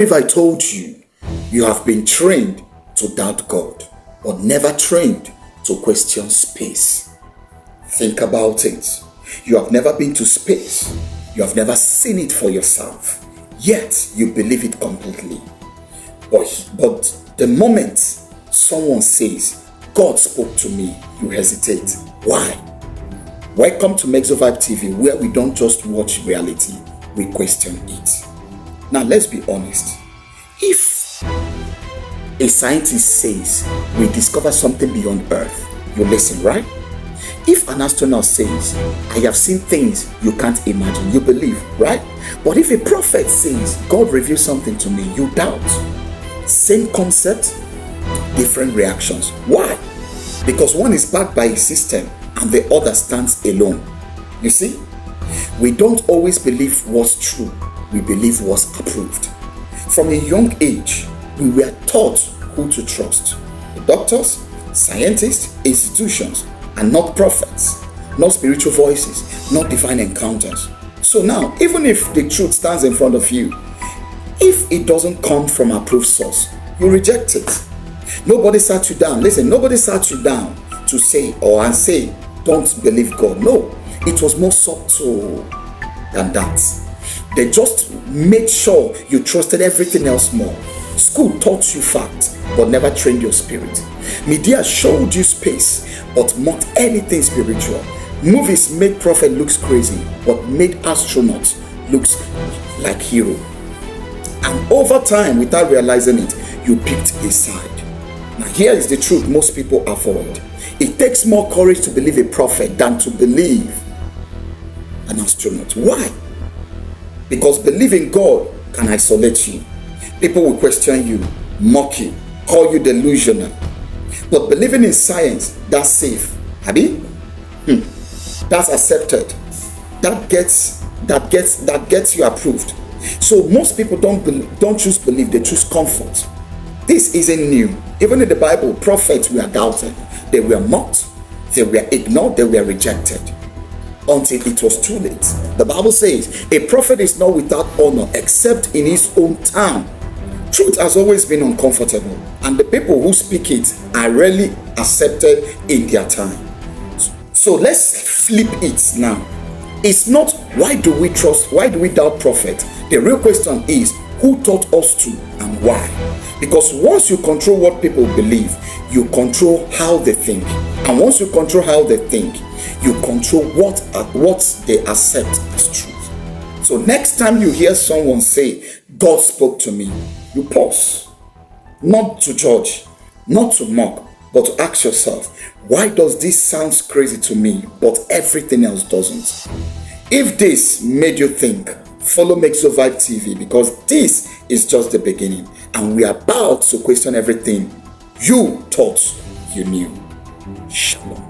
If I told you, you have been trained to doubt God, but never trained to question space. Think about it. You have never been to space. You have never seen it for yourself. Yet, you believe it completely. But the moment someone says, God spoke to me, you hesitate. Why? Welcome to Mexovibe TV, where we don't just watch reality, we question it. Now, let's be honest. If a scientist says we discover something beyond Earth, you listen, right? If an astronaut says, I have seen things you can't imagine, you believe, right? But if a prophet says, God revealed something to me, you doubt. Same concept, different reactions. Why? Because one is backed by a system and the other stands alone. You see? We don't always believe what's true. We believe what's approved. From a young age, we were taught who to trust. The doctors, scientists, institutions, and not prophets, not spiritual voices, not divine encounters. So now, even if the truth stands in front of you, if it doesn't come from approved source, you reject it. Nobody sat you down. Listen, nobody sat you down to say don't believe God. No, it was more subtle than that. They just made sure you trusted everything else more. School taught you facts, but never trained your spirit. Media showed you space, but mocked anything spiritual. Movies made prophet looks crazy, but made astronauts looks like hero. And over time, without realizing it, you picked a side. Now here is the truth most people avoid. It takes more courage to believe a prophet than to believe an astronaut. Why? Because believing God can isolate you. People will question you, mock you, call you delusional. But believing in science, that's safe. Abi? That's accepted. That gets you approved. So most people don't choose belief, they choose comfort. This isn't new. Even in the Bible, prophets were doubted. They were mocked, they were ignored, they were rejected. Until it was too late. The Bible says, a prophet is not without honor except in his own town. Truth has always been uncomfortable, and the people who speak it are rarely accepted in their time. So let's flip it now. It's not why do we doubt prophet? The real question is, who taught us to and why? Because once you control what people believe, you control how they think. And once you control how they think, you control what they accept as truth. So next time you hear someone say, God spoke to me, you pause. Not to judge, not to mock, but to ask yourself, why does this sound crazy to me, but everything else doesn't? If this made you think, follow Mexovibe TV, because this is just the beginning, and we are about to question everything you thought you knew. Shalom.